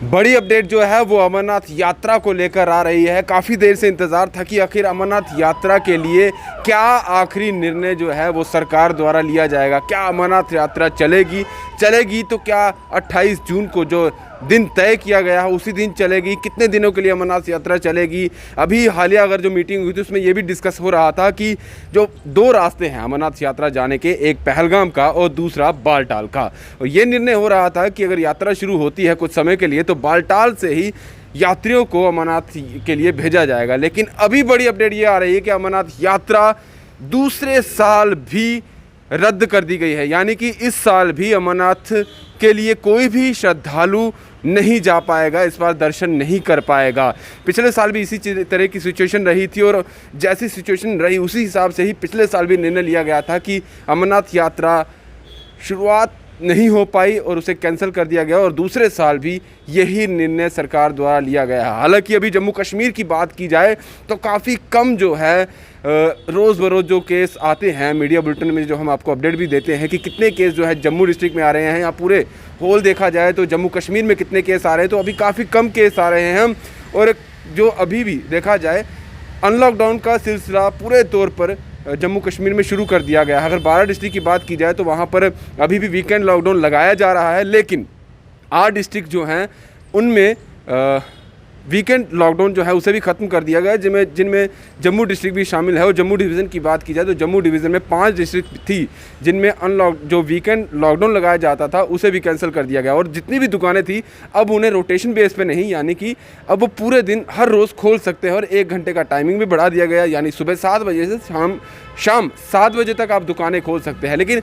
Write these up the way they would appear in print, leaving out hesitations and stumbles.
बड़ी अपडेट जो है वो अमरनाथ यात्रा को लेकर आ रही है। काफ़ी देर से इंतज़ार था कि आखिर अमरनाथ यात्रा के लिए क्या आखिरी निर्णय जो है वो सरकार द्वारा लिया जाएगा। क्या अमरनाथ यात्रा चलेगी तो क्या 28 जून को जो दिन तय किया गया है उसी दिन चलेगी, कितने दिनों के लिए अमरनाथ यात्रा चलेगी। अभी हालिया अगर जो मीटिंग हुई थी उसमें ये भी डिस्कस हो रहा था कि जो दो रास्ते हैं अमरनाथ यात्रा जाने के, एक पहलगाम का और दूसरा बालटाल का, और ये निर्णय हो रहा था कि अगर यात्रा शुरू होती है कुछ समय के लिए तो बालटाल से ही यात्रियों को अमरनाथ के लिए भेजा जाएगा। लेकिन अभी बड़ी अपडेट ये आ रही है कि अमरनाथ यात्रा दूसरे साल भी रद्द कर दी गई है, यानी कि इस साल भी अमरनाथ के लिए कोई भी श्रद्धालु नहीं जा पाएगा, इस बार दर्शन नहीं कर पाएगा। पिछले साल भी इसी तरह की सिचुएशन रही थी और जैसी सिचुएशन रही उसी हिसाब से ही पिछले साल भी निर्णय लिया गया था कि अमरनाथ यात्रा शुरुआत नहीं हो पाई और उसे कैंसिल कर दिया गया, और दूसरे साल भी यही निर्णय सरकार द्वारा लिया गया है। हालांकि अभी जम्मू कश्मीर की बात की जाए तो काफ़ी कम जो है रोज़ बरोज़ जो केस आते हैं, मीडिया बुलेटिन में जो हम आपको अपडेट भी देते हैं कि कितने केस जो है जम्मू डिस्ट्रिक्ट में आ रहे हैं, या पूरे होल देखा जाए तो जम्मू कश्मीर में कितने केस आ रहे हैं, तो अभी काफ़ी कम केस आ रहे हैं। और जो अभी भी देखा जाए अनलॉकडाउन का सिलसिला पूरे तौर पर जम्मू कश्मीर में शुरू कर दिया गया है। अगर 12 डिस्ट्रिक्ट की बात की जाए तो वहाँ पर अभी भी वीकेंड लॉकडाउन लगाया जा रहा है, लेकिन 8 डिस्ट्रिक्ट जो हैं उनमें वीकेंड लॉकडाउन जो है उसे भी ख़त्म कर दिया गया, जिनमें जम्मू डिस्ट्रिक्ट भी शामिल है। और जम्मू डिवीज़न की बात की जाए तो जम्मू डिवीज़न में 5 डिस्ट्रिक्ट थी जिनमें जो वीकेंड लॉकडाउन लगाया जाता था उसे भी कैंसिल कर दिया गया, और जितनी भी दुकानें थी अब उन्हें रोटेशन बेस पे नहीं, यानी कि अब वो पूरे दिन हर रोज़ खोल सकते हैं, और 1 घंटे का टाइमिंग भी बढ़ा दिया गया, यानी सुबह 7 बजे से शाम 7 बजे तक आप दुकानें खोल सकते हैं। लेकिन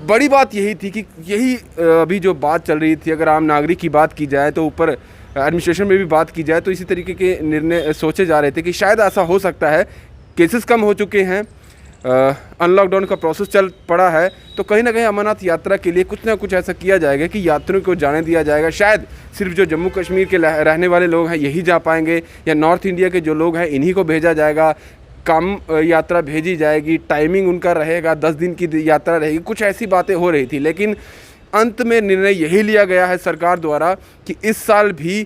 बड़ी बात यही थी कि यही अभी जो बात चल रही थी, अगर आम नागरिक की बात की जाए तो ऊपर एडमिनिस्ट्रेशन में भी बात की जाए तो इसी तरीके के निर्णय सोचे जा रहे थे कि शायद ऐसा हो सकता है, केसेस कम हो चुके हैं, अनलॉकडाउन का प्रोसेस चल पड़ा है, तो कहीं ना कहीं अमरनाथ यात्रा के लिए कुछ ना कुछ ऐसा किया जाएगा कि यात्रियों को जाने दिया जाएगा। शायद सिर्फ जो जम्मू कश्मीर के रहने वाले लोग हैं यही जा पाएंगे, या नॉर्थ इंडिया के जो लोग हैं इन्हीं को भेजा जाएगा, कम यात्रा भेजी जाएगी, टाइमिंग उनका रहेगा, 10 दिन की यात्रा रहेगी, कुछ ऐसी बातें हो रही थी। लेकिन अंत में निर्णय यही लिया गया है सरकार द्वारा कि इस साल भी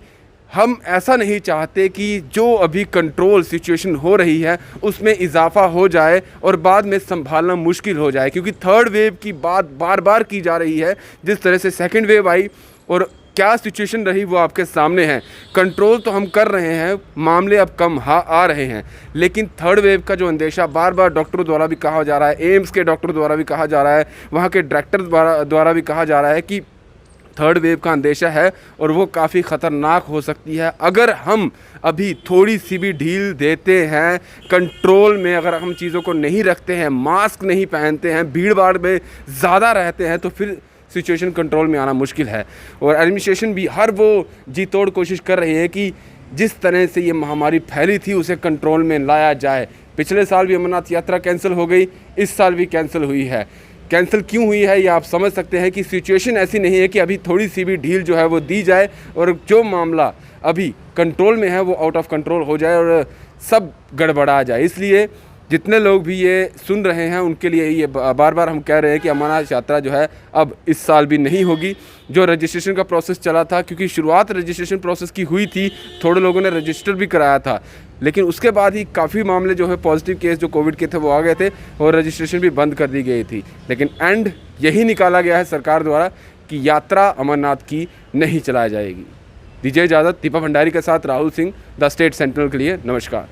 हम ऐसा नहीं चाहते कि जो अभी कंट्रोल सिचुएशन हो रही है उसमें इजाफा हो जाए और बाद में संभालना मुश्किल हो जाए, क्योंकि थर्ड वेव की बात बार बार की जा रही है। जिस तरह से सेकंड वेव आई और क्या सिचुएशन रही वो आपके सामने है। कंट्रोल तो हम कर रहे हैं, मामले अब कम आ रहे हैं, लेकिन थर्ड वेव का जो अंदेशा बार बार डॉक्टरों द्वारा भी कहा जा रहा है, एम्स के डॉक्टर द्वारा भी कहा जा रहा है, वहाँ के डायरेक्टर द्वारा भी कहा जा रहा है कि थर्ड वेव का अंदेशा है और वो काफ़ी ख़तरनाक हो सकती है। अगर हम अभी थोड़ी सी भी ढील देते हैं कंट्रोल में, अगर हम चीज़ों को नहीं रखते हैं, मास्क नहीं पहनते हैं, भीड़ भाड़ में ज़्यादा रहते हैं, तो फिर सिचुएशन कंट्रोल में आना मुश्किल है। और एडमिनिस्ट्रेशन भी हर वो जी तोड़ कोशिश कर रही है कि जिस तरह से ये महामारी फैली थी उसे कंट्रोल में लाया जाए। पिछले साल भी अमरनाथ यात्रा कैंसिल हो गई, इस साल भी कैंसिल हुई है। कैंसिल क्यों हुई है ये आप समझ सकते हैं कि सिचुएशन ऐसी नहीं है कि अभी थोड़ी सी भी ढील जो है वो दी जाए और जो मामला अभी कंट्रोल में है वो आउट ऑफ कंट्रोल हो जाए और सब गड़बड़ा जाए। इसलिए जितने लोग भी ये सुन रहे हैं उनके लिए ये बार बार हम कह रहे हैं कि अमरनाथ यात्रा जो है अब इस साल भी नहीं होगी। जो रजिस्ट्रेशन का प्रोसेस चला था, क्योंकि शुरुआत रजिस्ट्रेशन प्रोसेस की हुई थी, थोड़े लोगों ने रजिस्टर भी कराया था, लेकिन उसके बाद ही काफ़ी मामले जो है पॉजिटिव केस जो कोविड के थे वो आ गए थे और रजिस्ट्रेशन भी बंद कर दी गई थी। लेकिन एंड यही निकाला गया है सरकार द्वारा कि यात्रा अमरनाथ की नहीं चलाई जाएगी। दीजिए इजाज़त। दीपक भंडारी के साथ Rahul Singh, the state sentinel के लिए नमस्कार।